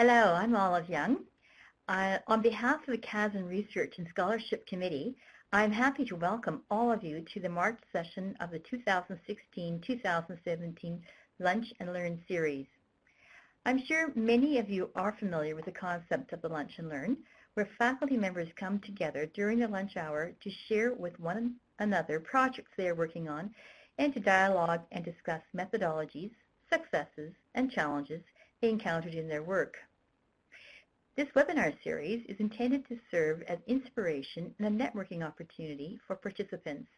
Hello, I'm Olive Young. On behalf of the CASN Research and Scholarship Committee, I'm happy to welcome all of you to the March session of the 2016-2017 Lunch and Learn series. I'm sure many of you are familiar with the concept of the Lunch and Learn, where faculty members come together during the lunch hour to share with one another projects they are working on and to dialogue and discuss methodologies, successes, and challenges they encountered in their work. This webinar series is intended to serve as inspiration and a networking opportunity for participants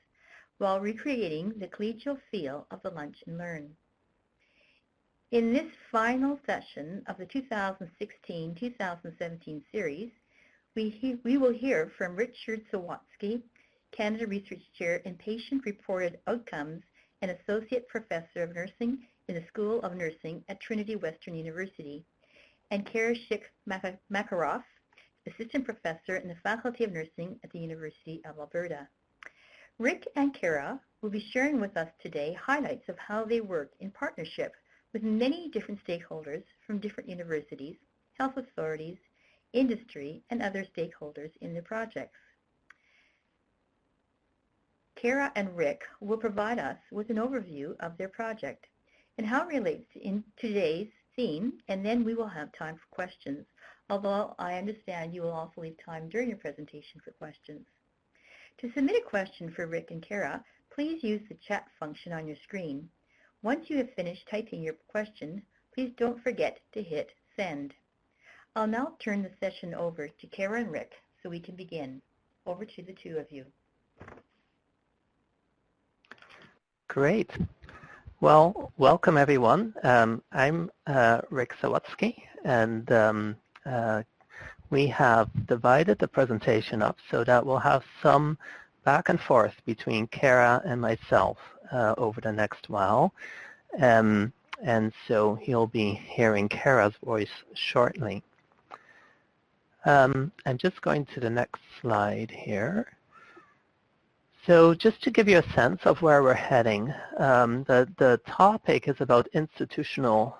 while recreating the collegial feel of the Lunch and Learn. In this final session of the 2016-2017 series, we will hear from Richard Sawatsky, Canada Research Chair in Patient-Reported Outcomes and Associate Professor of Nursing in the School of Nursing at Trinity Western University, and Kara Schick-Makaroff, Assistant Professor in the Faculty of Nursing at the University of Alberta. Rick and Kara will be sharing with us today highlights of how they work in partnership with many different stakeholders from different universities, health authorities, industry, and other stakeholders in their projects. Kara and Rick will provide us with an overview of their project and how it relates in today's theme, and then we will have time for questions, although I understand you will also leave time during your presentation for questions. To submit a question for Rick and Kara, please use the chat function on your screen. Once you have finished typing your question, please don't forget to hit send. I'll now turn the session over to Kara and Rick so we can begin. Over to the two of you. Great. Well, welcome everyone. I'm Rick Sawatsky, and we have divided the presentation up so that we'll have some back and forth between Kara and myself over the next while. And so you'll be hearing Kara's voice shortly. I'm just going to the next slide here. So just to give you a sense of where we're heading, the topic is about institutional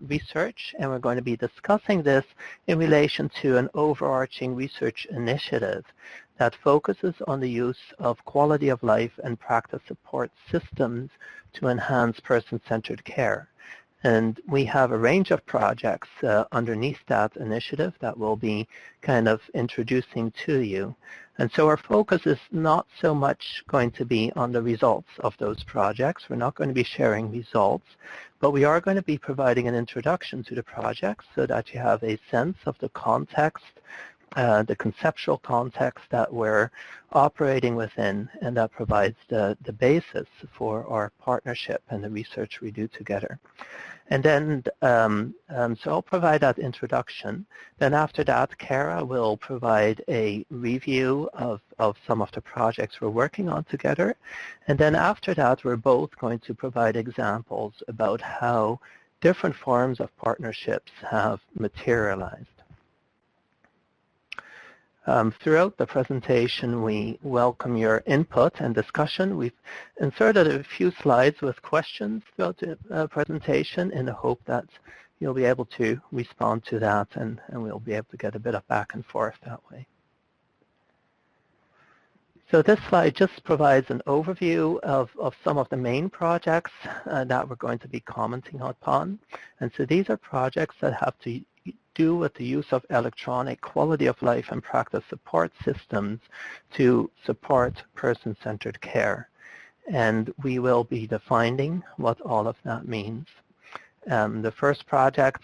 research, and we're going to be discussing this in relation to an overarching research initiative that focuses on the use of quality of life and practice support systems to enhance person-centered care. And we have a range of projects underneath that initiative that we'll be kind of introducing to you. And so our focus is not so much going to be on the results of those projects. We're not going to be sharing results, but we are going to be providing an introduction to the projects so that you have a sense of the context, the conceptual context that we're operating within, and that provides the basis for our partnership and the research we do together. And then, so I'll provide that introduction. Then after that, Kara will provide a review of some of the projects we're working on together. And then after that, we're both going to provide examples about how different forms of partnerships have materialized. Throughout the presentation, we welcome your input and discussion. We've inserted a few slides with questions throughout the presentation in the hope that you'll be able to respond to that, and we'll be able to get a bit of back and forth that way. So this slide just provides an overview of some of the main projects that we're going to be commenting upon. And so these are projects that have to do with the use of electronic quality of life and practice support systems to support person-centered care. And we will be defining what all of that means. The first project,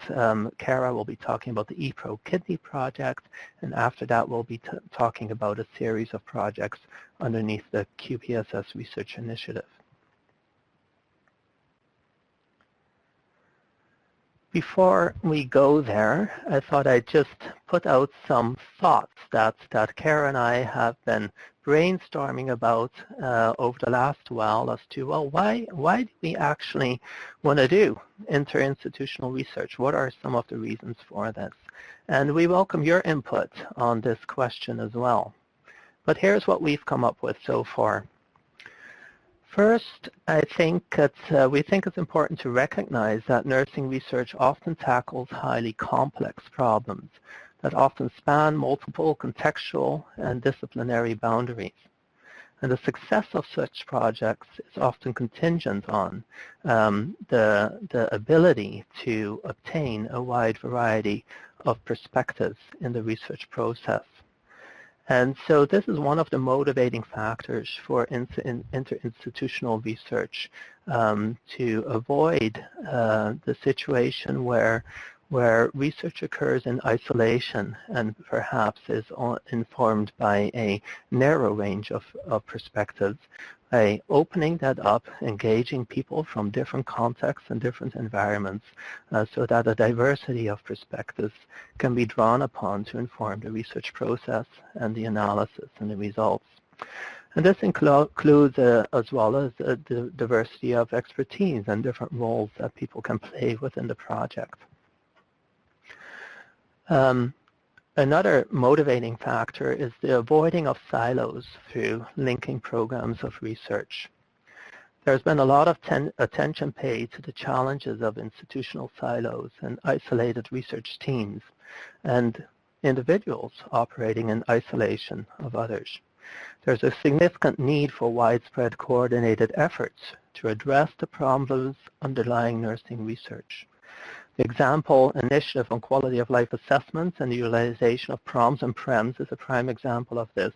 Kara will be talking about the ePro Kidney project, and after that we'll be talking about a series of projects underneath the QPSS Research Initiative. Before we go there, I thought I'd just put out some thoughts that Kara and I have been brainstorming about over the last while as to, well, why do we actually want to do interinstitutional research? What are some of the reasons for this? And we welcome your input on this question as well. But here's what we've come up with so far. First, we think it's important to recognize that nursing research often tackles highly complex problems that often span multiple contextual and disciplinary boundaries. And the success of such projects is often contingent on the ability to obtain a wide variety of perspectives in the research process. And so this is one of the motivating factors for interinstitutional research, to avoid the situation where research occurs in isolation and perhaps is informed by a narrow range of perspectives. By opening that up, engaging people from different contexts and different environments so that a diversity of perspectives can be drawn upon to inform the research process and the analysis and the results. And this includes as well as the diversity of expertise and different roles that people can play within the project. Another motivating factor is the avoiding of silos through linking programs of research. There's been a lot of attention paid to the challenges of institutional silos and isolated research teams and individuals operating in isolation of others. There's a significant need for widespread coordinated efforts to address the problems underlying nursing research. The example initiative on quality of life assessments and the utilization of PROMs and PREMs is a prime example of this.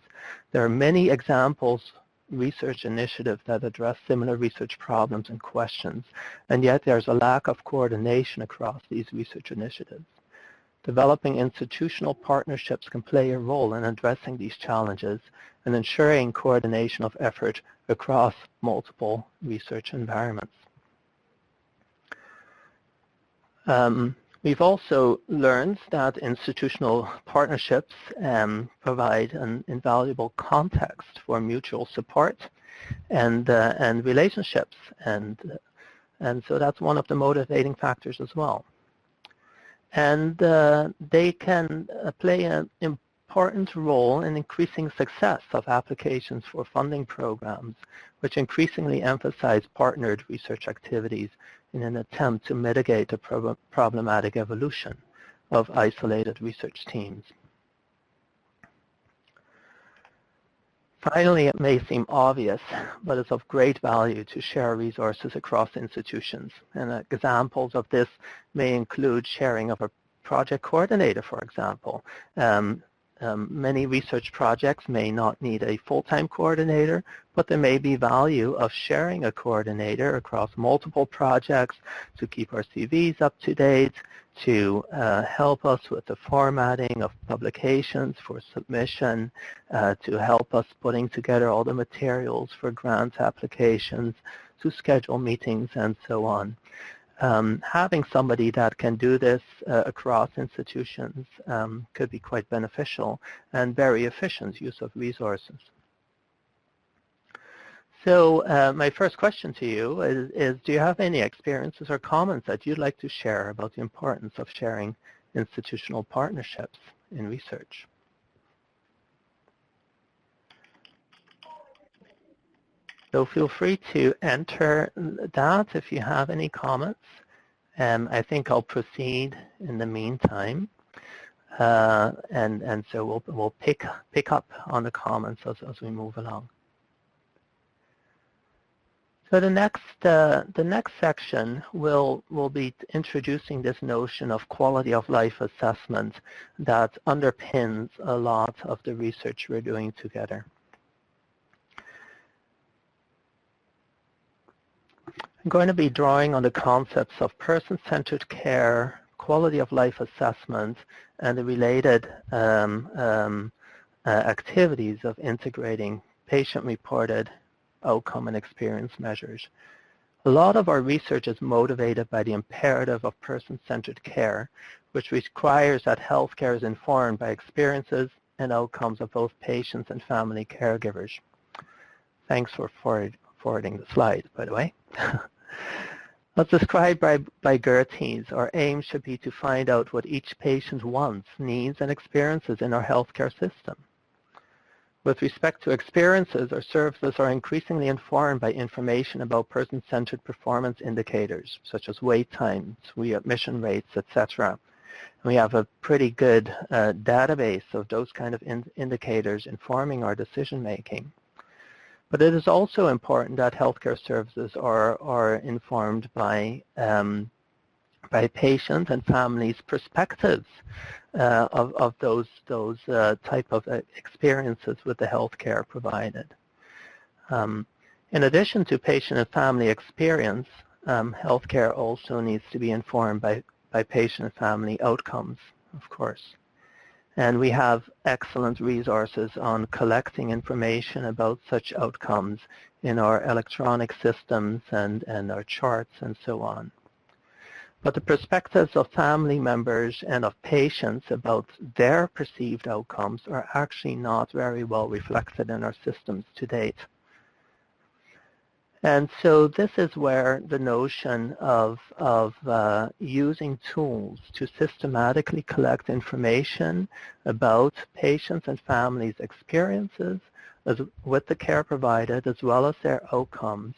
There are many examples, research initiatives that address similar research problems and questions, and yet there's a lack of coordination across these research initiatives. Developing institutional partnerships can play a role in addressing these challenges and ensuring coordination of effort across multiple research environments. We've also learned that institutional partnerships provide an invaluable context for mutual support and relationships, and so that's one of the motivating factors as well. And they can play an important role in increasing success of applications for funding programs, which increasingly emphasize partnered research activities in an attempt to mitigate the problematic evolution of isolated research teams. Finally, it may seem obvious, but it's of great value to share resources across institutions. And examples of this may include sharing of a project coordinator, for example. Many research projects may not need a full-time coordinator, but there may be value of sharing a coordinator across multiple projects to keep our CVs up to date, to help us with the formatting of publications for submission, to help us putting together all the materials for grant applications, to schedule meetings, and so on. Having somebody that can do this across institutions could be quite beneficial and very efficient use of resources. So my first question to you is, do you have any experiences or comments that you'd like to share about the importance of sharing institutional partnerships in research? So feel free to enter that if you have any comments. I think I'll proceed in the meantime. And so we'll pick up on the comments as we move along. So the next section will be introducing this notion of quality of life assessment that underpins a lot of the research we're doing together. I'm going to be drawing on the concepts of person-centered care, quality of life assessment, and the related activities of integrating patient-reported outcome and experience measures. A lot of our research is motivated by the imperative of person-centered care, which requires that healthcare is informed by experiences and outcomes of both patients and family caregivers. Thanks for forwarding the slide, by the way. As described by Gertes, our aim should be to find out what each patient wants, needs, and experiences in our healthcare system. With respect to experiences, our services are increasingly informed by information about person-centered performance indicators, such as wait times, readmission rates, etc. We have a pretty good database of those kind of indicators informing our decision-making. But it is also important that healthcare services are informed by patient and families' perspectives of those type of experiences with the healthcare provided. In addition to patient and family experience, healthcare also needs to be informed by patient and family outcomes, of course. And we have excellent resources on collecting information about such outcomes in our electronic systems and our charts and so on. But the perspectives of family members and of patients about their perceived outcomes are actually not very well reflected in our systems to date. And so this is where the notion of using tools to systematically collect information about patients and families' experiences with the care provided as well as their outcomes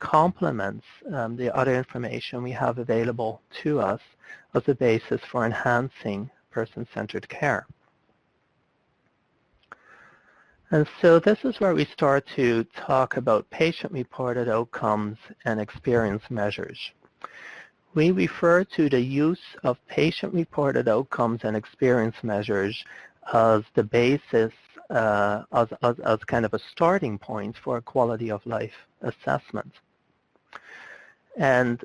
complements the other information we have available to us as a basis for enhancing person-centered care. And so this is where we start to talk about patient-reported outcomes and experience measures. We refer to the use of patient-reported outcomes and experience measures as the basis, as kind of a starting point for a quality of life assessment. And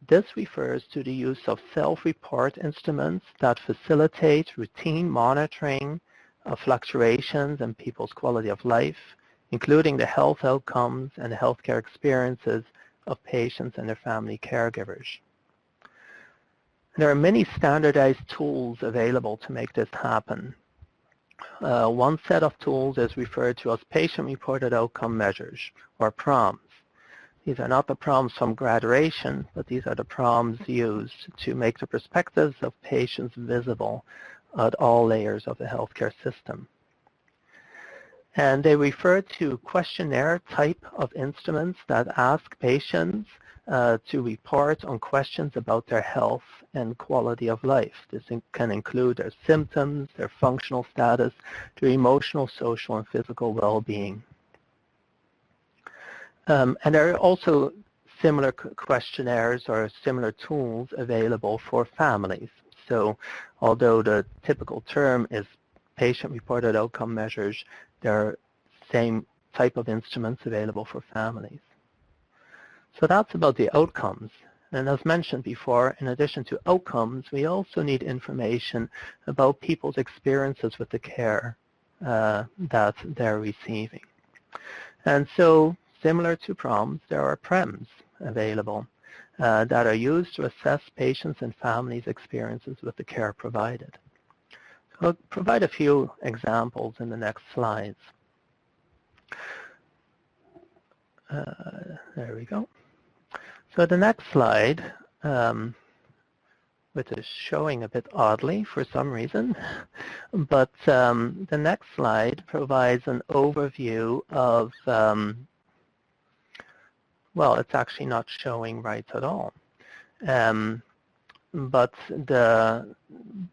this refers to the use of self-report instruments that facilitate routine monitoring of fluctuations in people's quality of life, including the health outcomes and the healthcare experiences of patients and their family caregivers. There are many standardized tools available to make this happen. One set of tools is referred to as patient-reported outcome measures, or PROMs. These are not the PROMs from graduation, but these are the PROMs used to make the perspectives of patients visible at all layers of the healthcare system. And they refer to questionnaire type of instruments that ask patients to report on questions about their health and quality of life. This can include their symptoms, their functional status, their emotional, social, and physical well-being. And there are also similar questionnaires or similar tools available for families. So although the typical term is patient-reported outcome measures, there are same type of instruments available for families. So that's about the outcomes. And as mentioned before, in addition to outcomes, we also need information about people's experiences with the care that they're receiving. And so similar to PROMs, there are PREMs available that are used to assess patients and families' experiences with the care provided. So I'll provide a few examples in the next slides. There we go. So the next slide, which is showing a bit oddly for some reason, but the next slide provides an overview of well, it's actually not showing right at all. But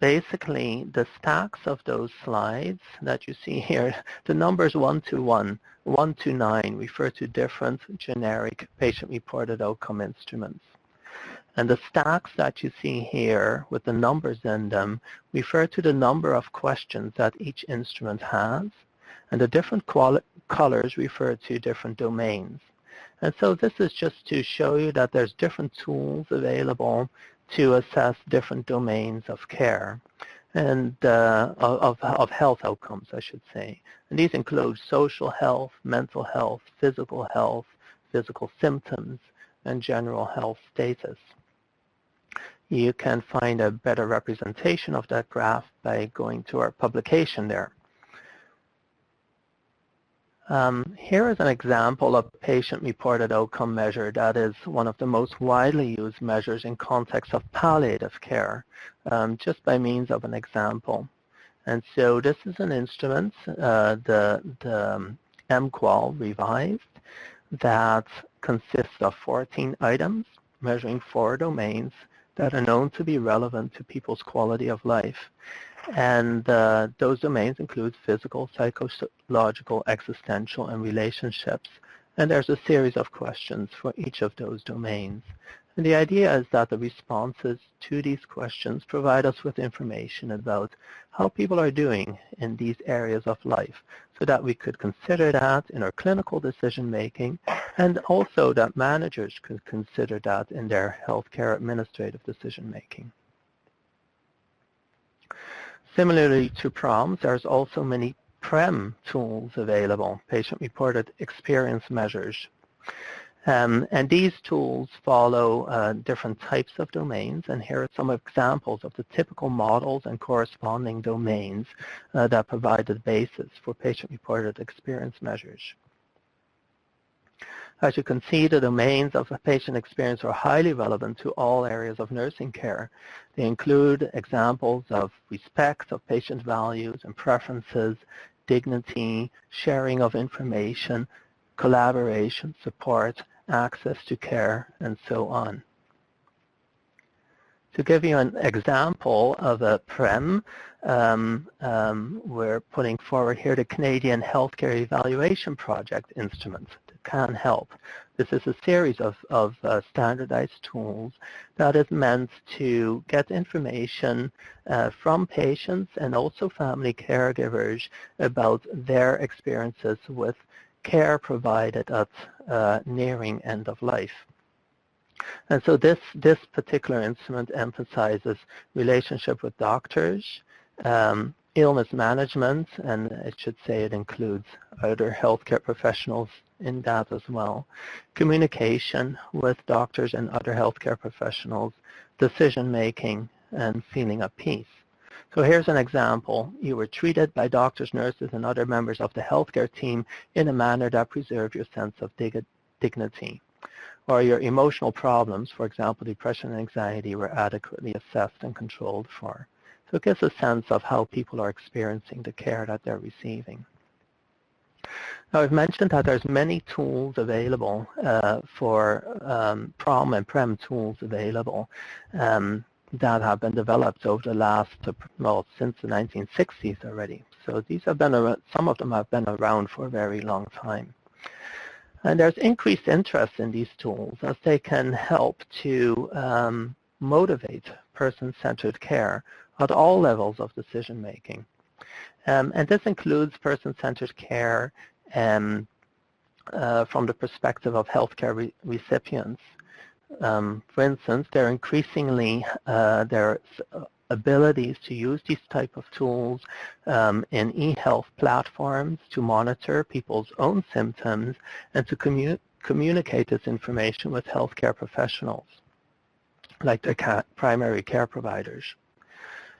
basically the stacks of those slides that you see here, the numbers 1 to 1, 1 to 9 refer to different generic patient-reported outcome instruments. And the stacks that you see here with the numbers in them refer to the number of questions that each instrument has, and the different colors refer to different domains. And so this is just to show you that there's different tools available to assess different domains of care and of health outcomes, I should say. And these include social health, mental health, physical symptoms, and general health status. You can find a better representation of that graph by going to our publication there. Here is an example of a patient-reported outcome measure that is one of the most widely used measures in context of palliative care, just by means of an example. And so this is an instrument, the MQual revised, that consists of 14 items measuring 4 domains that are known to be relevant to people's quality of life. And those domains include physical, psychological, existential, and relationships. And there's a series of questions for each of those domains. And the idea is that the responses to these questions provide us with information about how people are doing in these areas of life, so that we could consider that in our clinical decision making, and also that managers could consider that in their healthcare administrative decision making. Similarly to PROMs, there's also many PREM tools available, patient-reported experience measures. And these tools follow different types of domains, and here are some examples of the typical models and corresponding domains that provide the basis for patient-reported experience measures. As you can see, the domains of a patient experience are highly relevant to all areas of nursing care. They include examples of respect of patient values and preferences, dignity, sharing of information, collaboration, support, access to care, and so on. To give you an example of a PREM, we're putting forward here the Canadian Healthcare Evaluation Project instrument, the CANHELP. This is a series of standardized tools that is meant to get information from patients and also family caregivers about their experiences with care provided at nearing end of life. And so this particular instrument emphasizes relationship with doctors, illness management, and it should say it includes other healthcare professionals in that as well, communication with doctors and other healthcare professionals, decision making, and feeling of peace. So here's an example. You were treated by doctors, nurses, and other members of the healthcare team in a manner that preserved your sense of dignity. Or your emotional problems, for example, depression and anxiety, were adequately assessed and controlled for. So it gives a sense of how people are experiencing the care that they're receiving. Now, I've mentioned that there's many tools available for PROM and PREM tools available that have been developed over the last, well, since the 1960s already. So these have been around, some of them have been around for a very long time. And there's increased interest in these tools as they can help to motivate person-centered care at all levels of decision-making. And this includes person-centered care from the perspective of healthcare recipients. For instance, they're increasingly, their abilities to use these type of tools in e-health platforms to monitor people's own symptoms and to communicate this information with healthcare professionals, like the primary care providers.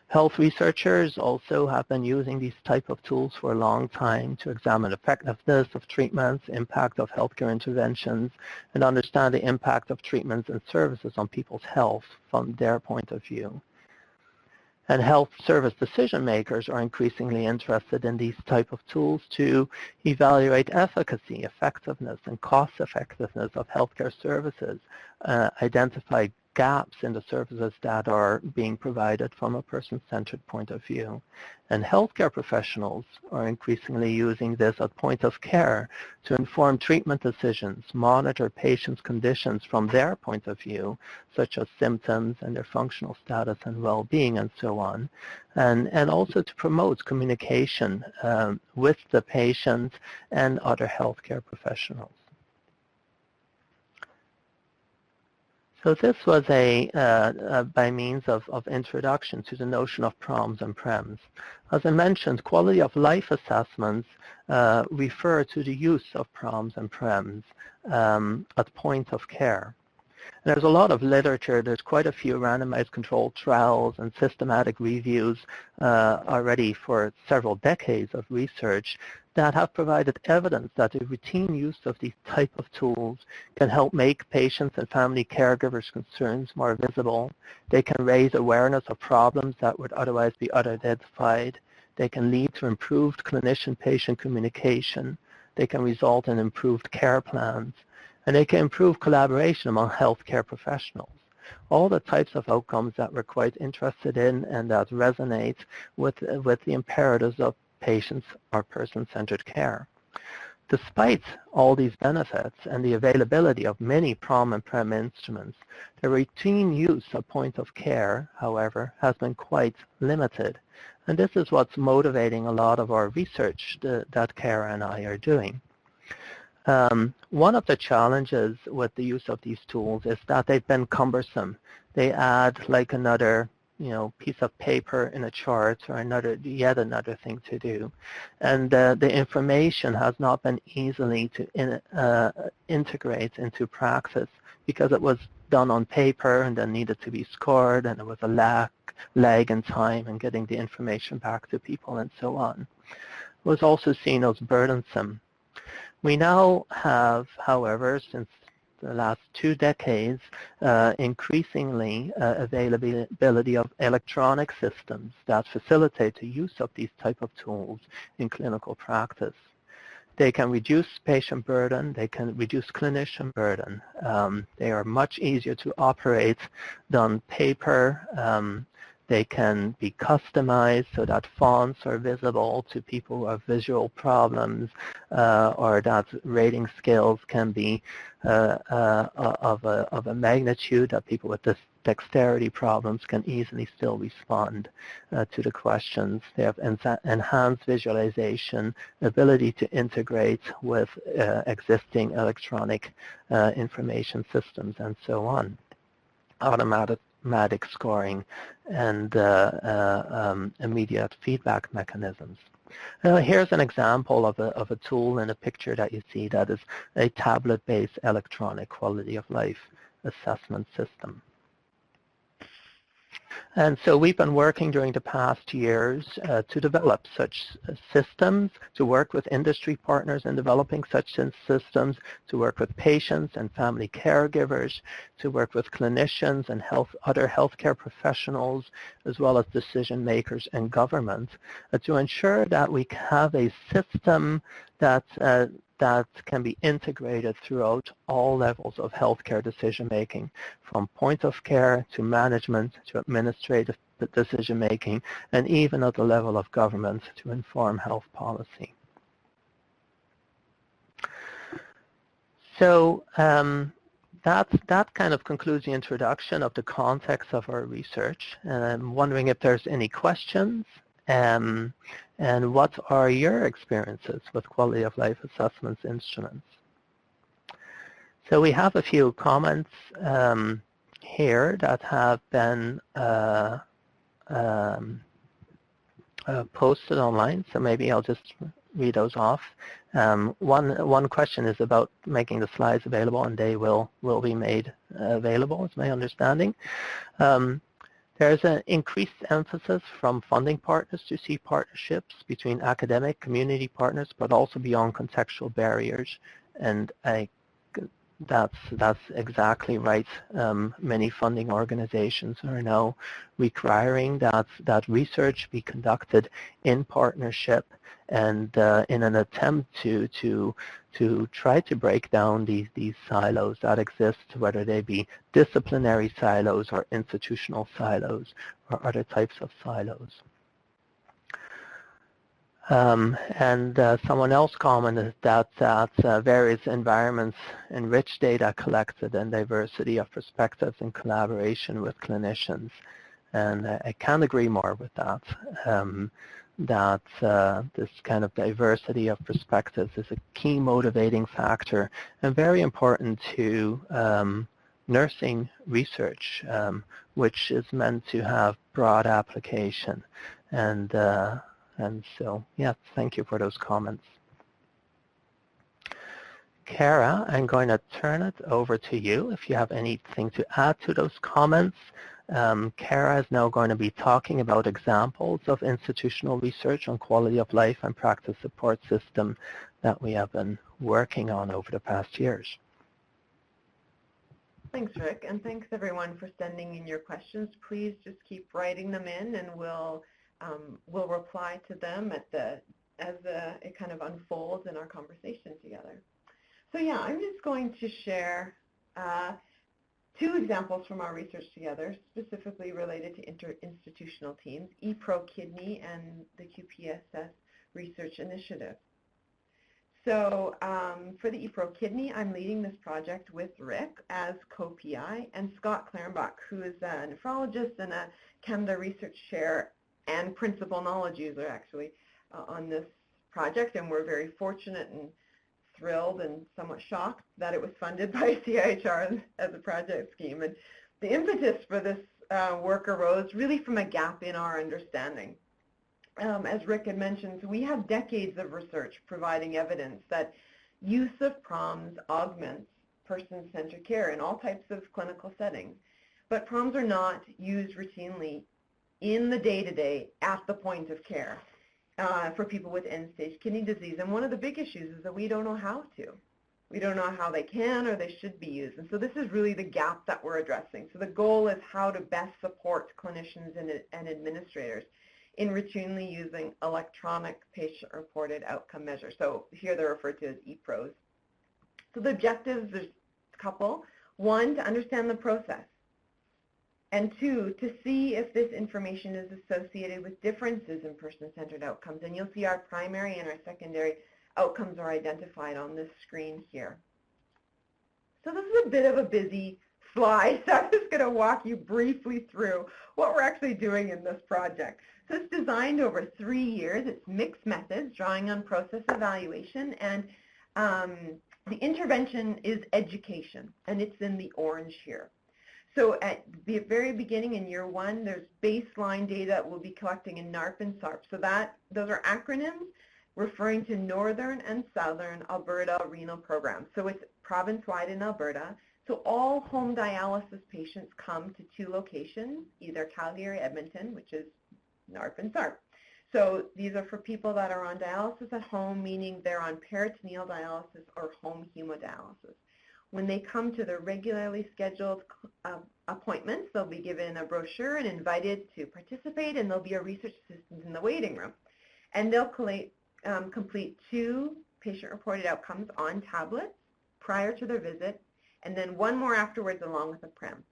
Health researchers also have been using these type of tools for a long time to examine effectiveness of treatments, impact of healthcare interventions, and understand the impact of treatments and services on people's health from their point of view. And health service decision makers are increasingly interested in these type of tools to evaluate efficacy, effectiveness, and cost effectiveness of healthcare services, identify gaps in the services that are being provided from a person-centered point of view. And healthcare professionals are increasingly using this at point of care to inform treatment decisions, monitor patients' conditions from their point of view, such as symptoms and their functional status and well-being and so on, and also to promote communication with the patient and other healthcare professionals. So this was by means of introduction to the notion of PROMs and PREMs. As I mentioned, quality of life assessments refer to the use of PROMs and PREMs at point of care. And there's a lot of literature. There's quite a few randomized controlled trials and systematic reviews already for several decades of research that have provided evidence that the routine use of these type of tools can help make patients and family caregivers' concerns more visible. They can raise awareness of problems that would otherwise be unidentified. They can lead to improved clinician-patient communication. They can result in improved care plans. And they can improve collaboration among healthcare professionals. All the types of outcomes that we're quite interested in and that resonate with the imperatives of patients or person-centered care. Despite all these benefits and the availability of many PROM and PREM instruments, the routine use of point of care, however, has been quite limited. And this is what's motivating a lot of our research that Cara and I are doing. One of the challenges with the use of these tools is that they've been cumbersome. They add like another piece of paper in a chart or yet another thing to do. And the information has not been easily to integrate into practice because it was done on paper and then needed to be scored, and there was a lag in time in getting the information back to people and so on. It was also seen as burdensome. We now have, however, since the last 2 decades, increasingly availability of electronic systems that facilitate the use of these type of tools in clinical practice. They can reduce patient burden. They can reduce clinician burden. They are much easier to operate than paper. They can be customized so that fonts are visible to people who have visual problems, or that rating scales can be of a magnitude that people with dexterity problems can easily still respond to the questions. They have enhanced visualization, ability to integrate with existing electronic information systems, and so on. Automatic scoring and immediate feedback mechanisms. Here's an example of a tool in a picture that you see that is a tablet-based electronic quality of life assessment system. And so we've been working during the past years to develop such systems, to work with industry partners in developing such systems, to work with patients and family caregivers, to work with clinicians and other healthcare professionals, as well as decision makers and government, to ensure that we have a system that can be integrated throughout all levels of healthcare decision-making, from point of care to management to administrative decision-making, and even at the level of government to inform health policy. So that kind of concludes the introduction of the context of our research. And I'm wondering if there's any questions. And what are your experiences with quality of life assessments instruments? So we have a few comments here that have been posted online, so maybe I'll just read those off. One question is about making the slides available, and they will be made available, is my understanding. There's an increased emphasis from funding partners to see partnerships between academic community partners, but also beyond contextual barriers. And that's exactly right. Many funding organizations are now requiring that research be conducted in partnership and in an attempt to try to break down these silos that exist, whether they be disciplinary silos or institutional silos or other types of silos. Someone else commented that various environments enrich data collected and diversity of perspectives in collaboration with clinicians. And I can't agree more with that. This kind of diversity of perspectives is a key motivating factor and very important to nursing research, which is meant to have broad application. And so, yeah, thank you for those comments. Cara, I'm going to turn it over to you if you have anything to add to those comments. Cara is now going to be talking about examples of institutional research on quality of life and practice support system that we have been working on over the past years. Thanks, Rick, and thanks everyone for sending in your questions. Please just keep writing them in, and we'll we'll reply to them as it kind of unfolds in our conversation together. So yeah, I'm just going to share two examples from our research together, specifically related to interinstitutional teams, ePro-Kidney and the QPSS Research Initiative. So for the ePro-Kidney, I'm leading this project with Rick as co-PI and Scott Clarenbach, who is a nephrologist and a Canada Research Chair and principal knowledge user, actually, on this project. And we're very fortunate and thrilled and somewhat shocked that it was funded by CIHR as a project scheme. And the impetus for this work arose really from a gap in our understanding. As Rick had mentioned, we have decades of research providing evidence that use of PROMs augments person-centered care in all types of clinical settings. But PROMs are not used routinely in the day-to-day at the point of care for people with end-stage kidney disease. And one of the big issues is that we don't know how to. We don't know how they can or they should be used. And so this is really the gap that we're addressing. So the goal is how to best support clinicians and administrators in routinely using electronic patient-reported outcome measures. So here they're referred to as ePros. So the objectives, there's a couple. One, to understand the process. And two, to see if this information is associated with differences in person-centered outcomes. And you'll see our primary and our secondary outcomes are identified on this screen here. So this is a bit of a busy slide, so I'm just going to walk you briefly through what we're actually doing in this project. So it's designed over 3 years. It's mixed methods, drawing on process evaluation, and the intervention is education, and it's in the orange here. So at the very beginning in year 1, there's baseline data that we'll be collecting in NARP and SARP. So those are acronyms referring to Northern and Southern Alberta renal programs. So it's province-wide in Alberta. So all home dialysis patients come to 2 locations, either Calgary or Edmonton, which is NARP and SARP. So these are for people that are on dialysis at home, meaning they're on peritoneal dialysis or home hemodialysis. When they come to their regularly scheduled appointments, they'll be given a brochure and invited to participate, and there'll be a research assistant in the waiting room. And they'll complete 2 patient-reported outcomes on tablets prior to their visit, and then 1 more afterwards along with a PREM.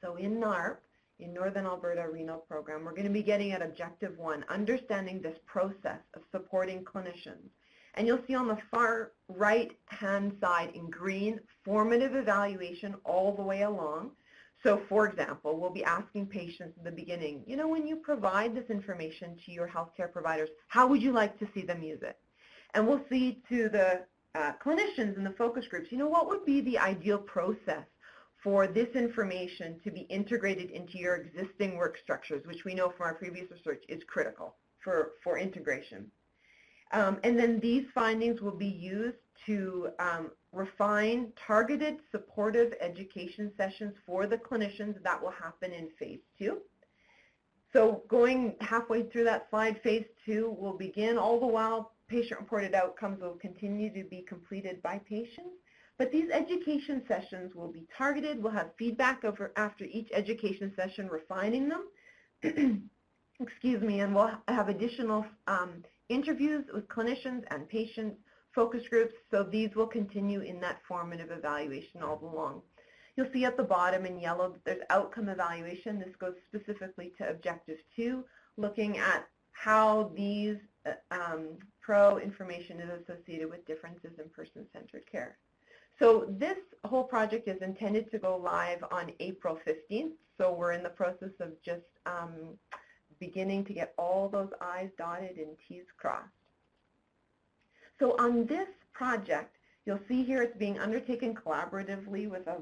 So in NARP, in Northern Alberta Renal Program, we're going to be getting at Objective 1, understanding this process of supporting clinicians. And you'll see on the far right-hand side in green, formative evaluation all the way along. So for example, we'll be asking patients at the beginning, you know, when you provide this information to your healthcare providers, how would you like to see them use it? And we'll see to the clinicians in the focus groups, you know, what would be the ideal process for this information to be integrated into your existing work structures, which we know from our previous research is critical for integration. And then these findings will be used to refine targeted supportive education sessions for the clinicians. That will happen in phase 2. So going halfway through that slide, phase 2 will begin. All the while, patient-reported outcomes will continue to be completed by patients. But these education sessions will be targeted. We'll have feedback after each education session, refining them. Excuse me, and we'll have additional interviews with clinicians and patients, focus groups, so these will continue in that formative evaluation all along. You'll see at the bottom in yellow that there's outcome evaluation. This goes specifically to Objective 2, looking at how these PRO information is associated with differences in person-centered care. So this whole project is intended to go live on April 15th, so we're in the process of just beginning to get all those I's dotted and T's crossed. So on this project, you'll see here it's being undertaken collaboratively with a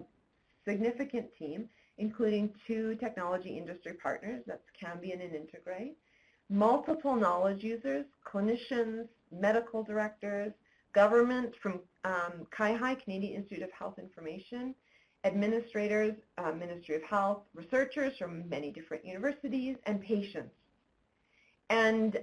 significant team, including 2 technology industry partners, that's Cambion and Integrate, multiple knowledge users, clinicians, medical directors, government from CAIHI, Canadian Institute of Health Information, administrators, Ministry of Health, researchers from many different universities, and patients. And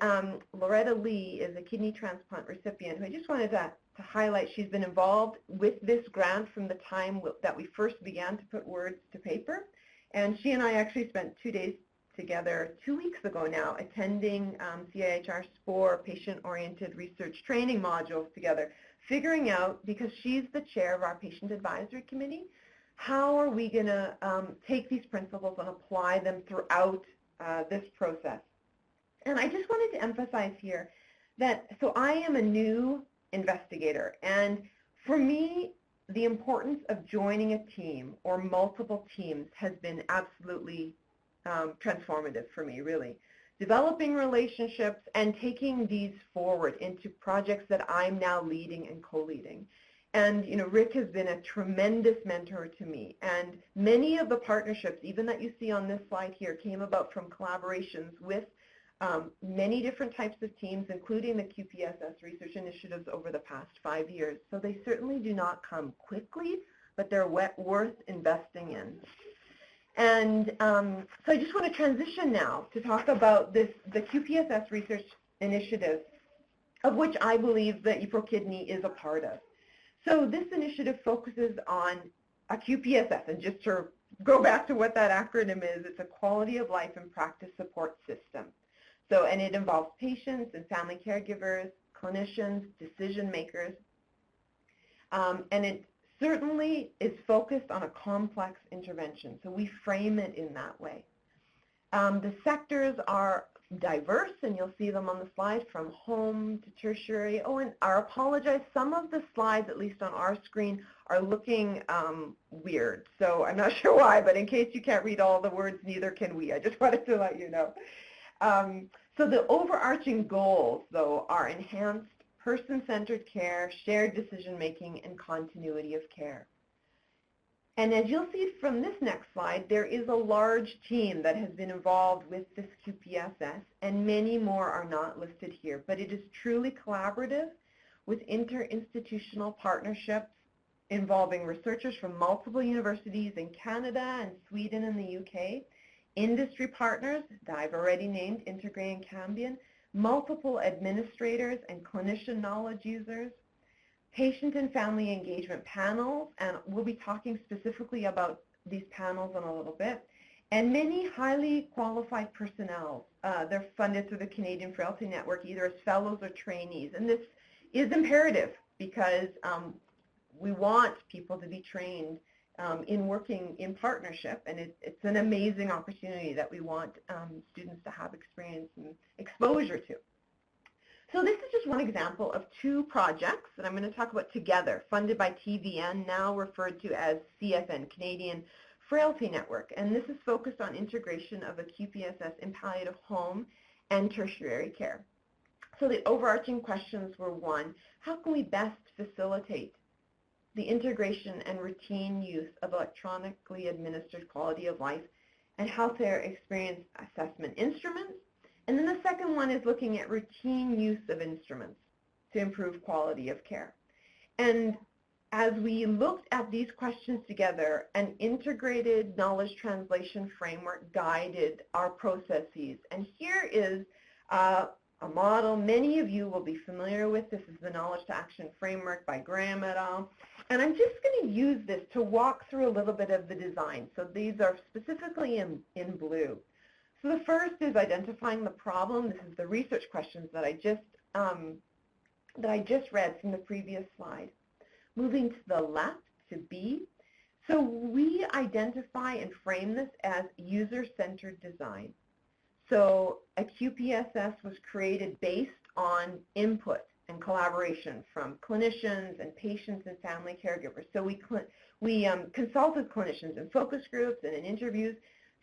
Loretta Lee is a kidney transplant recipient who I just wanted to highlight. She's been involved with this grant from the time that we first began to put words to paper. And she and I actually spent 2 days together 2 weeks ago now, attending CIHR's 4 patient-oriented research training modules together, figuring out, because she's the chair of our patient advisory committee, how are we going to take these principles and apply them throughout this process. And I just wanted to emphasize here that, so I am a new investigator, and for me, the importance of joining a team or multiple teams has been absolutely transformative for me, really. Developing relationships and taking these forward into projects that I'm now leading and co-leading. And, you know, Rick has been a tremendous mentor to me. And many of the partnerships, even that you see on this slide here, came about from collaborations with many different types of teams, including the QPSS research initiatives over the past 5 years. So they certainly do not come quickly, but they're worth investing in. And so I just want to transition now to talk about the QPSS research initiative, of which I believe that EPRO-Kidney is a part of. So this initiative focuses on a QPSS, and just to go back to what that acronym is, it's a quality of life and practice support system. So, and it involves patients and family caregivers, clinicians, decision makers, and it certainly is focused on a complex intervention. So we frame it in that way. The sectors are diverse, and you'll see them on the slide, from home to tertiary. Oh, and I apologize, some of the slides, at least on our screen, are looking weird. So I'm not sure why, but in case you can't read all the words, neither can we. I just wanted to let you know. So the overarching goals, though, are enhanced person-centered care, shared decision-making, and continuity of care. And as you'll see from this next slide, there is a large team that has been involved with this QPSS, and many more are not listed here. But it is truly collaborative with interinstitutional partnerships involving researchers from multiple universities in Canada and Sweden and the UK, industry partners that I've already named, Integrate and Cambion, multiple administrators and clinician knowledge users, patient and family engagement panels, and we'll be talking specifically about these panels in a little bit, and many highly qualified personnel. They're funded through the Canadian Frailty Network, either as fellows or trainees, and this is imperative because we want people to be trained in working in partnership, and it's an amazing opportunity that we want students to have experience and exposure to. So this is just one example of 2 projects that I'm going to talk about together, funded by TVN, now referred to as CFN, Canadian Frailty Network, and this is focused on integration of a QPSS in palliative home and tertiary care. So the overarching questions were, 1, how can we best facilitate the integration and routine use of electronically administered quality of life and healthcare experience assessment instruments? And then the second one is looking at routine use of instruments to improve quality of care. And as we looked at these questions together, an integrated knowledge translation framework guided our processes. And here is a model many of you will be familiar with. This is the Knowledge to Action Framework by Graham et al. And I'm just going to use this to walk through a little bit of the design. So these are specifically in blue. So the first is identifying the problem. This is the research questions that I just read from the previous slide. Moving to the left to B. So we identify and frame this as user-centered design. So a QPSS was created based on input and collaboration from clinicians and patients and family caregivers. So we consulted clinicians in focus groups and in interviews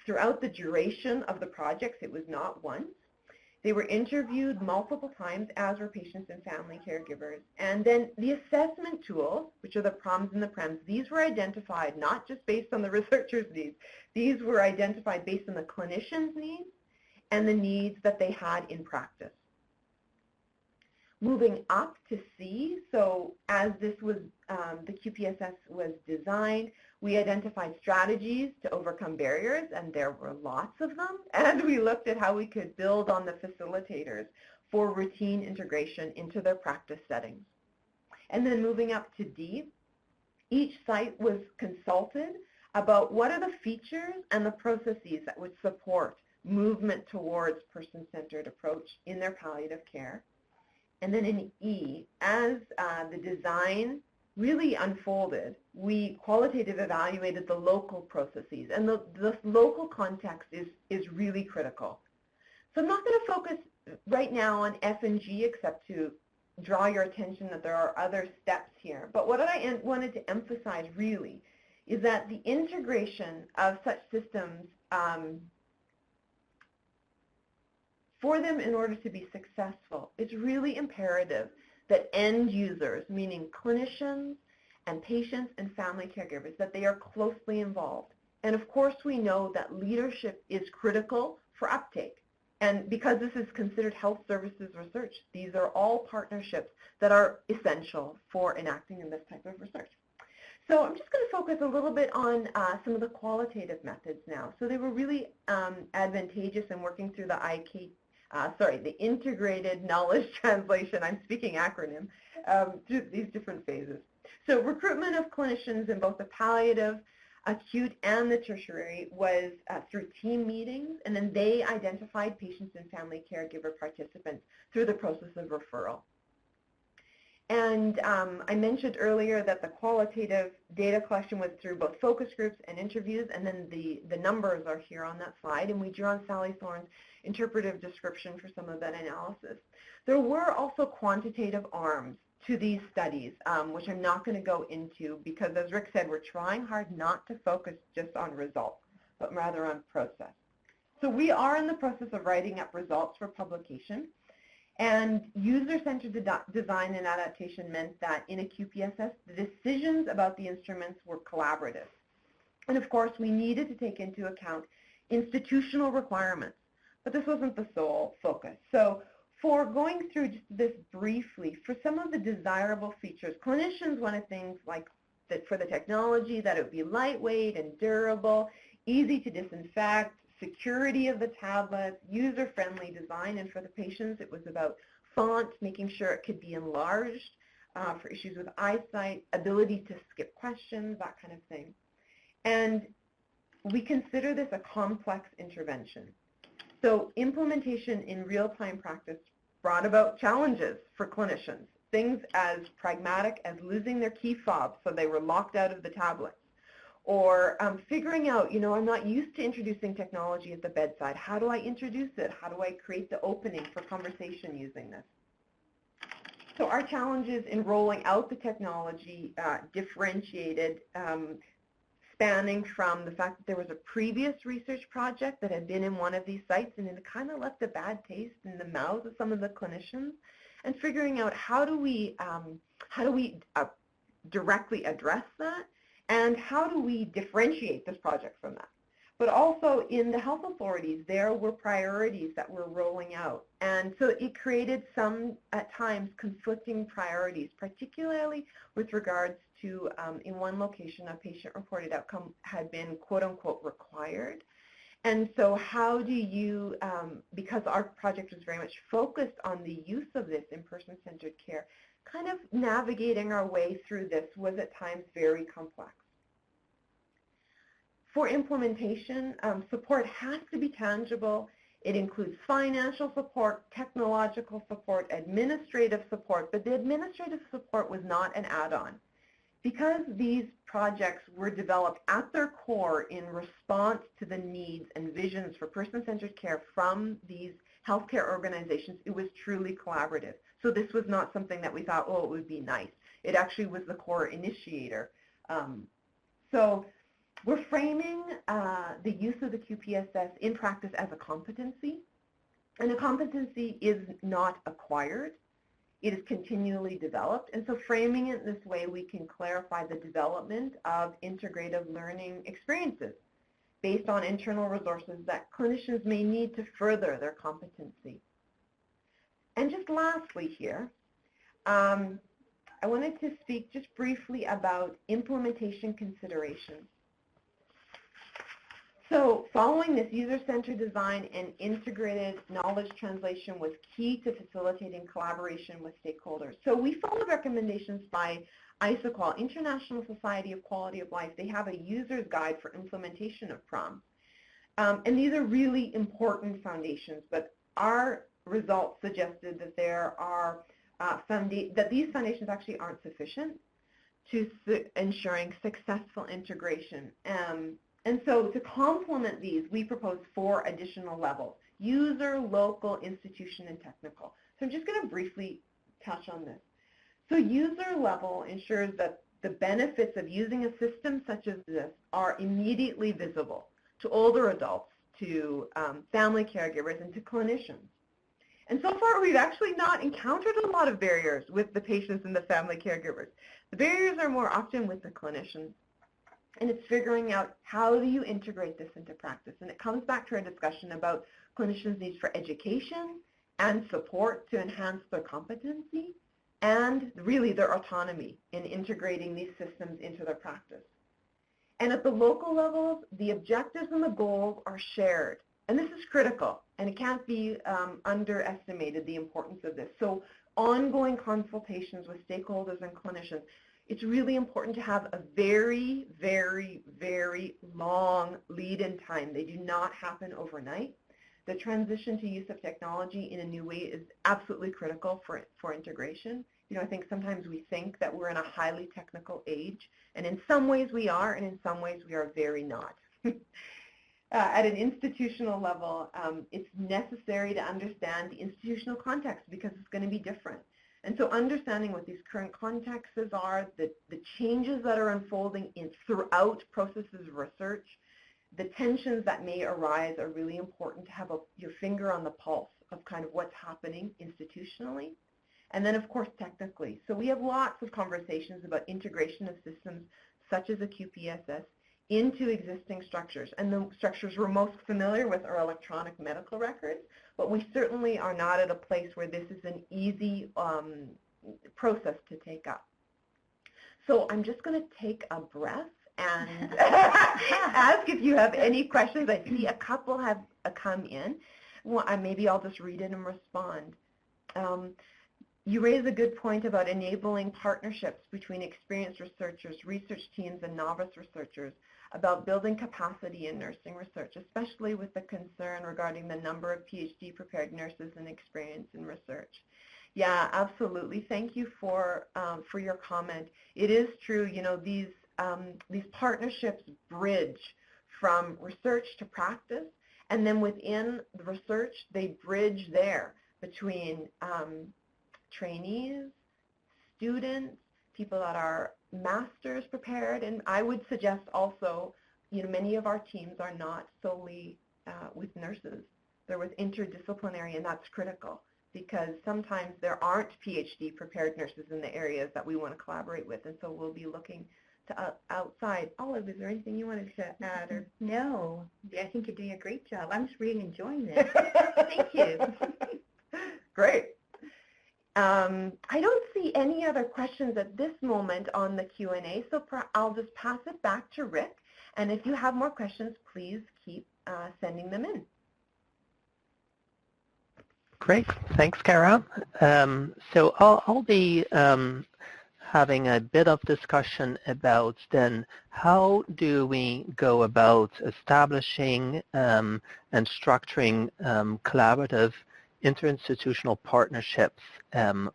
throughout the duration of the projects. It was not once. They were interviewed multiple times, as were patients and family caregivers. And then the assessment tools, which are the PROMs and the PREMs, these were identified not just based on the researchers' needs. These were identified based on the clinicians' needs and the needs that they had in practice. Moving up to C, so as this was, the QPSS was designed, we identified strategies to overcome barriers, and there were lots of them, and we looked at how we could build on the facilitators for routine integration into their practice settings. And then moving up to D, each site was consulted about what are the features and the processes that would support movement towards person-centered approach in their palliative care. And then in E, as the design really unfolded, we qualitative evaluated the local processes, and the local context is really critical. So I'm not going to focus right now on F and G except to draw your attention that there are other steps here. But what I wanted to emphasize really is that the integration of such systems for them in order to be successful, it's really imperative that end users, meaning clinicians and patients and family caregivers, that they are closely involved. And of course we know that leadership is critical for uptake. And because this is considered health services research, these are all partnerships that are essential for enacting in this type of research. So I'm just going to focus a little bit on some of the qualitative methods now. So they were really advantageous in working through the integrated knowledge translation, I'm speaking acronym, through these different phases. So recruitment of clinicians in both the palliative, acute, and the tertiary was through team meetings, and then they identified patients and family caregiver participants through the process of referral. And I mentioned earlier that the qualitative data collection was through both focus groups and interviews, and then the numbers are here on that slide, and we drew on Sally Thorne's interpretive description for some of that analysis. There were also quantitative arms to these studies, which I'm not going to go into because, as Rick said, we're trying hard not to focus just on results, but rather on process. So we are in the process of writing up results for publication. And user-centered design and adaptation meant that in a QPSS, the decisions about the instruments were collaborative. And of course, we needed to take into account institutional requirements, but this wasn't the sole focus. So for going through just this briefly, for some of the desirable features, clinicians wanted things like that for the technology, that it would be lightweight and durable, easy to disinfect, security of the tablets, user-friendly design, and for the patients it was about font, making sure it could be enlarged for issues with eyesight, ability to skip questions, that kind of thing. And we consider this a complex intervention. So implementation in real-time practice brought about challenges for clinicians, things as pragmatic as losing their key fobs so they were locked out of the tablets, or figuring out, you know, I'm not used to introducing technology at the bedside. How do I introduce it? How do I create the opening for conversation using this? So our challenges in rolling out the technology differentiated, spanning from the fact that there was a previous research project that had been in one of these sites and it kind of left a bad taste in the mouths of some of the clinicians, and figuring out how do we directly address that, and how do we differentiate this project from that. But also in the health authorities, there were priorities that were rolling out. And so it created some, at times, conflicting priorities, particularly with regards to, in one location, a patient-reported outcome had been quote-unquote required. And so how do you, because our project was very much focused on the use of this in person-centered care, kind of navigating our way through this was at times very complex. For implementation, support has to be tangible. It includes financial support, technological support, administrative support, but the administrative support was not an add-on. Because these projects were developed at their core in response to the needs and visions for person-centered care from these healthcare organizations, it was truly collaborative. So this was not something that we thought, oh, it would be nice. It actually was the core initiator. So we're framing the use of the QPSS in practice as a competency. And a competency is not acquired. It is continually developed. And so framing it this way, we can clarify the development of integrative learning experiences based on internal resources that clinicians may need to further their competency. And just lastly here, I wanted to speak just briefly about implementation considerations. So following this, user-centered design and integrated knowledge translation was key to facilitating collaboration with stakeholders. So we followed recommendations by ISOQUAL, International Society of Quality of Life. They have a user's guide for implementation of PROM. And these are really important foundations, but our results suggested that there are that these foundations actually aren't sufficient to ensuring successful integration. And so to complement these, we propose 4 additional levels: user, local, institution, and technical. So I'm just going to briefly touch on this. So user level ensures that the benefits of using a system such as this are immediately visible to older adults, to family caregivers, and to clinicians. And so far, we've actually not encountered a lot of barriers with the patients and the family caregivers. The barriers are more often with the clinicians, and it's figuring out how do you integrate this into practice. And it comes back to our discussion about clinicians' needs for education and support to enhance their competency and really their autonomy in integrating these systems into their practice. And at the local levels, the objectives and the goals are shared. And this is critical, and it can't be underestimated, the importance of this. So ongoing consultations with stakeholders and clinicians. It's really important to have a very, very, very long lead-in time. They do not happen overnight. The transition to use of technology in a new way is absolutely critical for integration. You know, I think sometimes we think that we're in a highly technical age, and in some ways we are, and in some ways we are very not. At an institutional level, it's necessary to understand the institutional context because it's going to be different. And so understanding what these current contexts are, the changes that are unfolding throughout processes of research, the tensions that may arise are really important to have your finger on the pulse of kind of what's happening institutionally. And then, of course, technically. So we have lots of conversations about integration of systems such as a QPSS into existing structures. And the structures we're most familiar with are electronic medical records, but we certainly are not at a place where this is an easy process to take up. So I'm just going to take a breath and ask if you have any questions. I see a couple have come in. Well, maybe I'll just read it and respond. You raise a good point about enabling partnerships between experienced researchers, research teams, and novice researchers about building capacity in nursing research, especially with the concern regarding the number of PhD-prepared nurses and experience in research. Yeah, absolutely. Thank you for your comment. It is true, you know, these partnerships bridge from research to practice, and then within the research, they bridge there between trainees, students, people that are master's prepared, and I would suggest also, you know, many of our teams are not solely with nurses. They're with interdisciplinary, and that's critical because sometimes there aren't PhD prepared nurses in the areas that we want to collaborate with, and so we'll be looking to outside. Olive, is there anything you wanted to add? Or? No, I think you're doing a great job. I'm just really enjoying this. Thank you. Great. I don't see any other questions at this moment on the Q&A, so I'll just pass it back to Rick. And if you have more questions, please keep sending them in. Great. Thanks, Cara. So I'll be having a bit of discussion about then how do we go about establishing and structuring collaborative interinstitutional partnerships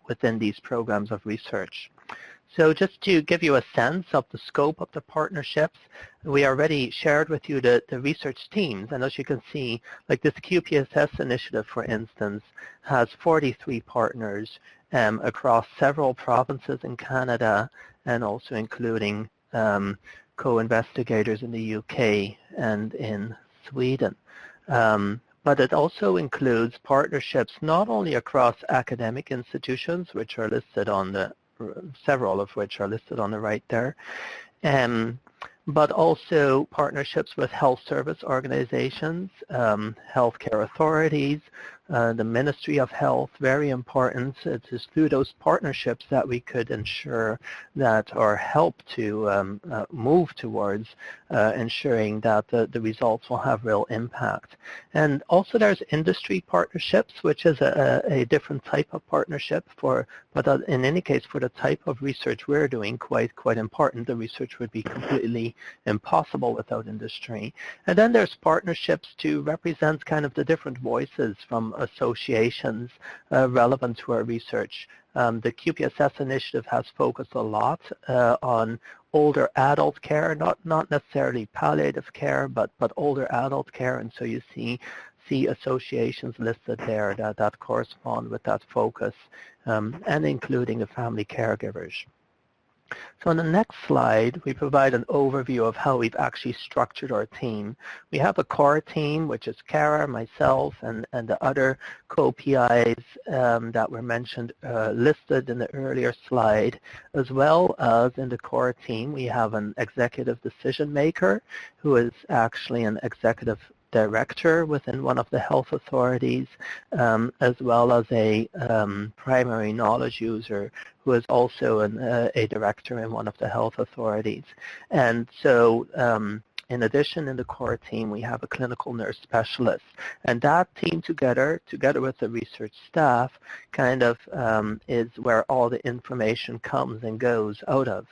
within these programs of research. So just to give you a sense of the scope of the partnerships, we already shared with you the research teams, and as you can see, like this QPSS initiative, for instance, has 43 partners across several provinces in Canada, and also including co-investigators in the UK and in Sweden. But it also includes partnerships not only across academic institutions, which are listed on the, several of which are listed on the right there, but also partnerships with health service organizations, healthcare authorities, the Ministry of Health, very important. It is through those partnerships that we could ensure that, or help to move towards ensuring that the results will have real impact. And also there's industry partnerships, which is a different type of partnership but in any case, for the type of research we're doing, quite important. The research would be completely impossible without industry. And then there's partnerships to represent kind of the different voices from associations relevant to our research. The QPSS initiative has focused a lot on older adult care, not necessarily palliative care, but older adult care, and so you see associations listed there that correspond with that focus, and including the family caregivers. So on the next slide, we provide an overview of how we've actually structured our team. We have a core team, which is Cara, myself, and the other co-PIs that were mentioned, listed in the earlier slide, as well as in the core team, we have an executive decision maker who is actually an executive director within one of the health authorities, as well as a primary knowledge user who is also a director in one of the health authorities. And so in addition, in the core team, we have a clinical nurse specialist. And that team together with the research staff, kind of is where all the information comes and goes out of.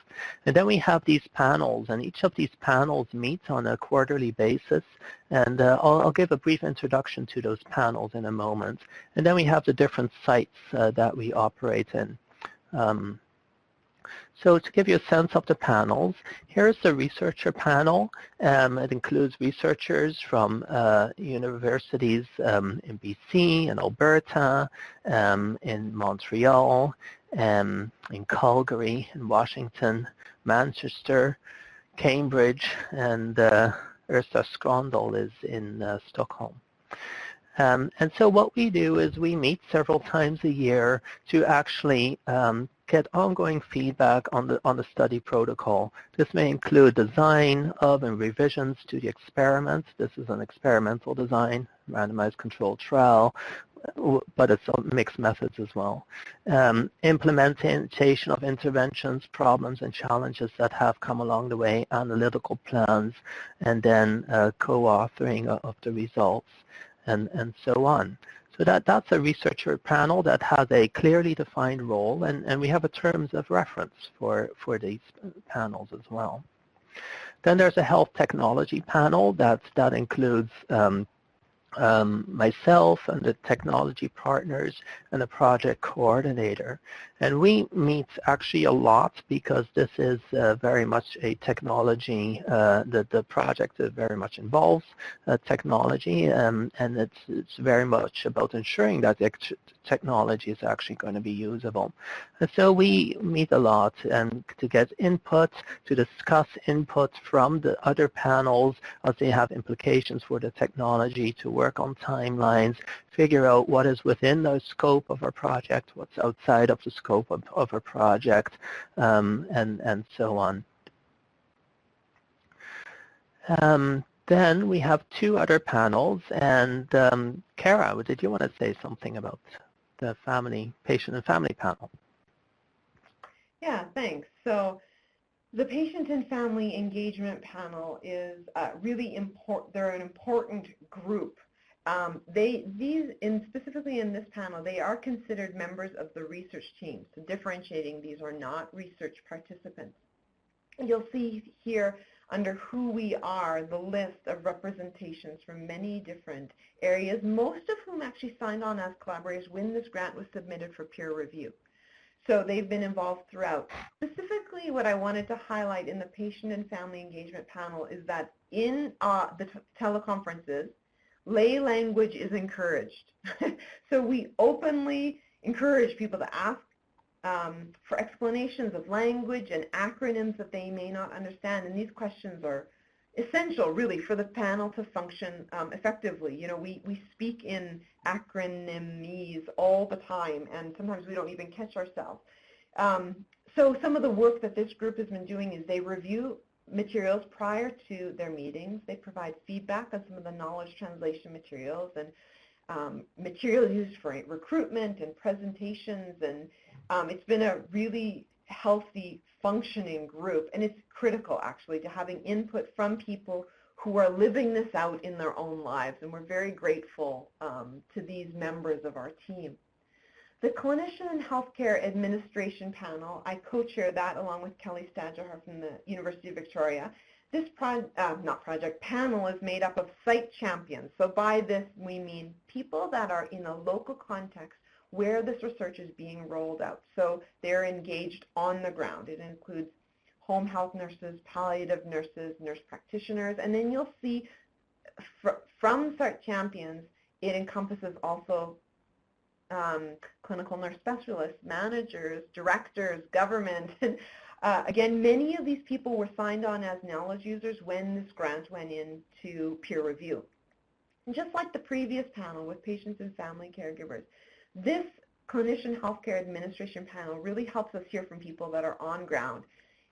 And then we have these panels, and each of these panels meets on a quarterly basis. And I'll give a brief introduction to those panels in a moment. And then we have the different sites that we operate in. So to give you a sense of the panels, here's the researcher panel. It includes researchers from universities in BC, in Alberta, in Montreal, in Calgary, in Washington, Manchester, Cambridge, and Ersta Skrondal is in Stockholm. And so what we do is we meet several times a year to actually get ongoing feedback on the study protocol. This may include design of and revisions to the experiment. This is an experimental design, randomized controlled trial, but it's mixed methods as well. Implementation of interventions, problems, and challenges that have come along the way, analytical plans, and then co-authoring of the results, and so on. So that's a researcher panel that has a clearly defined role, and we have a terms of reference for these panels as well. Then there's a health technology panel that includes myself and the technology partners and the project coordinator. And we meet actually a lot because this is very much a technology, the project very much involves technology, and it's very much about ensuring that the technology is actually going to be usable. And so we meet a lot and to get input, to discuss input from the other panels as they have implications for the technology, to work on timelines, figure out what is within the scope of our project, what's outside of the scope of our project, and so on. Then we have two other panels, and Cara, did you want to say something about the patient and family panel? Yeah, thanks. So the patient and family engagement panel is really important. They're an important group. Specifically in this panel, they are considered members of the research team. So differentiating, these are not research participants. You'll see here under who we are, the list of representations from many different areas, most of whom actually signed on as collaborators when this grant was submitted for peer review. So they've been involved throughout. Specifically, what I wanted to highlight in the patient and family engagement panel is that in the teleconferences, lay language is encouraged. So we openly encourage people to ask for explanations of language and acronyms that they may not understand. And these questions are essential, really, for the panel to function effectively. You know, we speak in acronymies all the time, and sometimes we don't even catch ourselves. So some of the work that this group has been doing is they review materials prior to their meetings. They provide feedback on some of the knowledge translation materials, and materials used for recruitment and presentations, and it's been a really healthy, functioning group, and it's critical actually to having input from people who are living this out in their own lives, and we're very grateful to these members of our team. The Clinician and Healthcare Administration Panel, I co-chair that along with Kelly Stadger from the University of Victoria. This panel is made up of site champions. So by this we mean people that are in a local context where this research is being rolled out. So they're engaged on the ground. It includes home health nurses, palliative nurses, nurse practitioners, and then you'll see from site champions, it encompasses also clinical nurse specialists, managers, directors, government. Again, many of these people were signed on as knowledge users when this grant went into peer review. And just like the previous panel with patients and family caregivers, this Clinician Healthcare Administration panel really helps us hear from people that are on ground.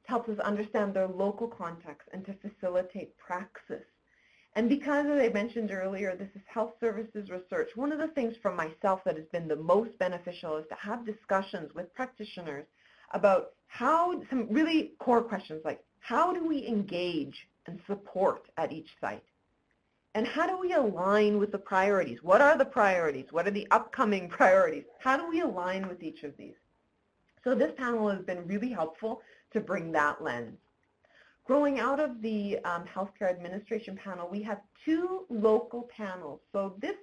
It helps us understand their local context and to facilitate praxis. And because, as I mentioned earlier, this is health services research, one of the things for myself that has been the most beneficial is to have discussions with practitioners about how, some really core questions like, how do we engage and support at each site? And how do we align with the priorities? What are the priorities? What are the upcoming priorities? How do we align with each of these? So this panel has been really helpful to bring that lens. Growing out of the Healthcare Administration panel, we have two local panels. So this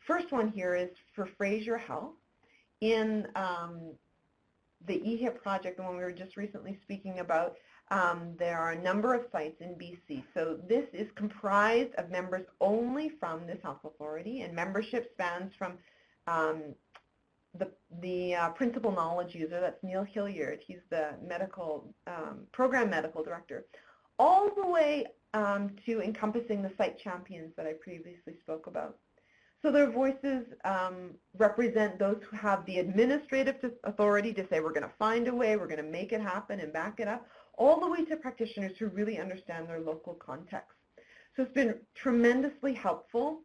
first one here is for Fraser Health in the EHIP project, the one we were just recently speaking about. There are a number of sites in BC. So this is comprised of members only from this health authority, and membership spans from the principal knowledge user, that's Neil Hilliard, he's the program medical director, all the way to encompassing the site champions that I previously spoke about. So their voices represent those who have the administrative authority to say, we're going to find a way, we're going to make it happen and back it up, all the way to practitioners who really understand their local context. So it's been tremendously helpful,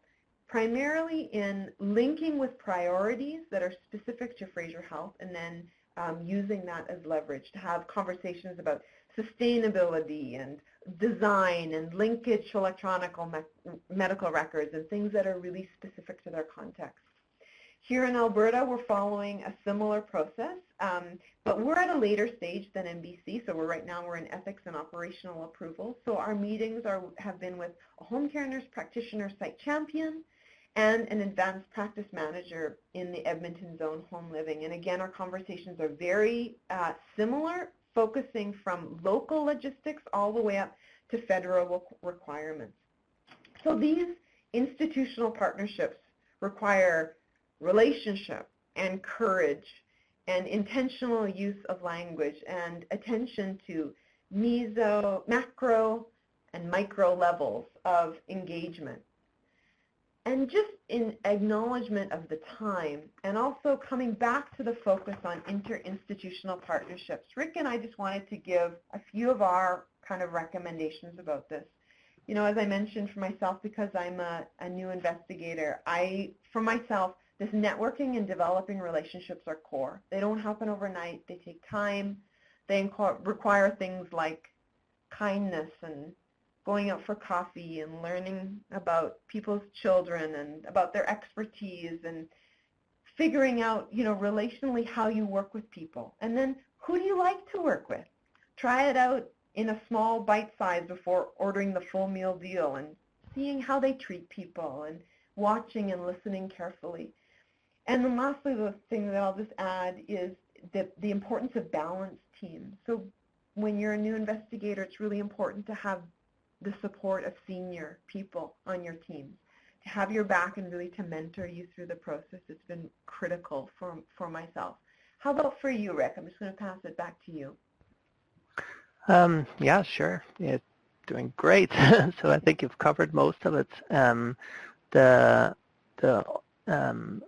primarily in linking with priorities that are specific to Fraser Health, and then using that as leverage to have conversations about sustainability and design and linkage to electronic medical records and things that are really specific to their context. Here in Alberta, we're following a similar process, but we're at a later stage than in BC, so right now we're in ethics and operational approval. So our meetings have been with a home care nurse practitioner site champion and an advanced practice manager in the Edmonton Zone Home Living. And again, our conversations are very similar, focusing from local logistics all the way up to federal requirements. So these institutional partnerships require relationship and courage and intentional use of language and attention to macro and micro levels of engagement. And just in acknowledgement of the time, and also coming back to the focus on interinstitutional partnerships, Rick and I just wanted to give a few of our kind of recommendations about this. You know, as I mentioned for myself, because I'm a new investigator, for myself, this networking and developing relationships are core. They don't happen overnight. They take time. They require things like kindness and going out for coffee and learning about people's children and about their expertise and figuring out, you know, relationally how you work with people. And then who do you like to work with? Try it out in a small bite size before ordering the full meal deal and seeing how they treat people and watching and listening carefully. And then lastly, the thing that I'll just add is the importance of balanced teams. So when you're a new investigator, it's really important to have the support of senior people on your team, to have your back and really to mentor you through the process. It's been critical for myself. How about for you, Rick? I'm just going to pass it back to you. Yeah, sure. You're doing great. So I think you've covered most of it.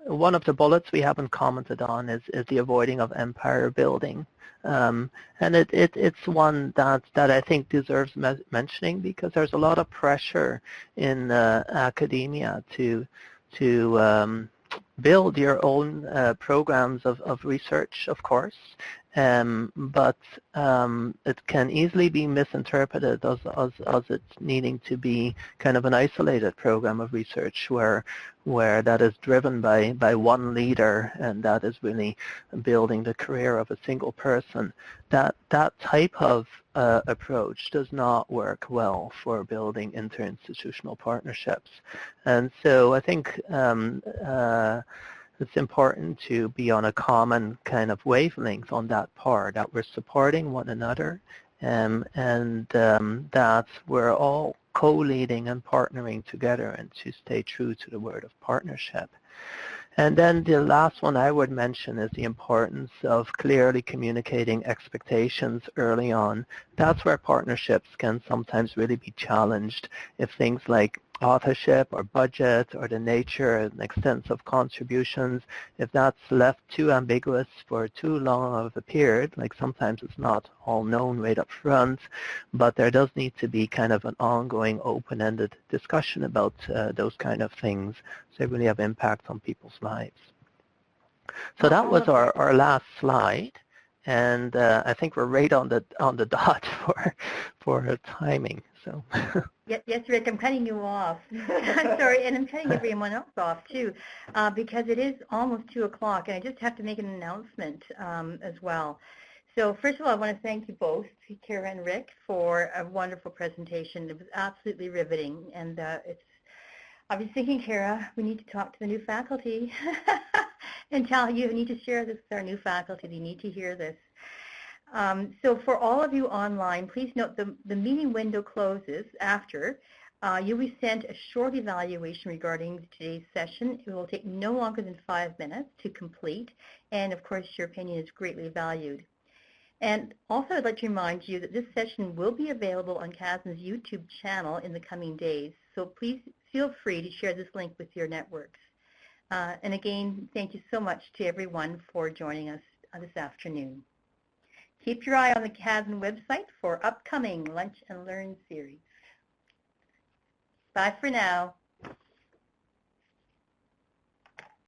One of the bullets we haven't commented on is the avoiding of empire building. And it's one that I think deserves mentioning, because there's a lot of pressure in academia to build your own programs of research, of course, but it can easily be misinterpreted as it's needing to be kind of an isolated program of research where that is driven by one leader, and that is really building the career of a single person. That type of approach does not work well for building interinstitutional partnerships. And so I think it's important to be on a common kind of wavelength on that part, that we're supporting one another, and that we're all co-leading and partnering together, and to stay true to the word of partnership. And then the last one I would mention is the importance of clearly communicating expectations early on. That's where partnerships can sometimes really be challenged if things like authorship or budget or the nature and extent of contributions, if that's left too ambiguous for too long of a period, like sometimes it's not all known right up front, but there does need to be kind of an ongoing open-ended discussion about those kind of things, so they really have impact on people's lives. So that was our last slide, and I think we're right on the dot for timing. So. Yes, Rick, I'm cutting you off. I'm sorry, and I'm cutting everyone else off too, because it is almost 2 o'clock, and I just have to make an announcement as well. So first of all, I want to thank you both, Kara and Rick, for a wonderful presentation. It was absolutely riveting, and I was thinking, Kara, we need to talk to the new faculty and tell you, we need to share this with our new faculty. They need to hear this. So for all of you online, please note the meeting window closes after. You'll be sent a short evaluation regarding today's session. It will take no longer than 5 minutes to complete, and of course your opinion is greatly valued. And also I'd like to remind you that this session will be available on CASN's YouTube channel in the coming days, so please feel free to share this link with your networks. And again, thank you so much to everyone for joining us this afternoon. Keep your eye on the CASN website for upcoming Lunch and Learn series. Bye for now.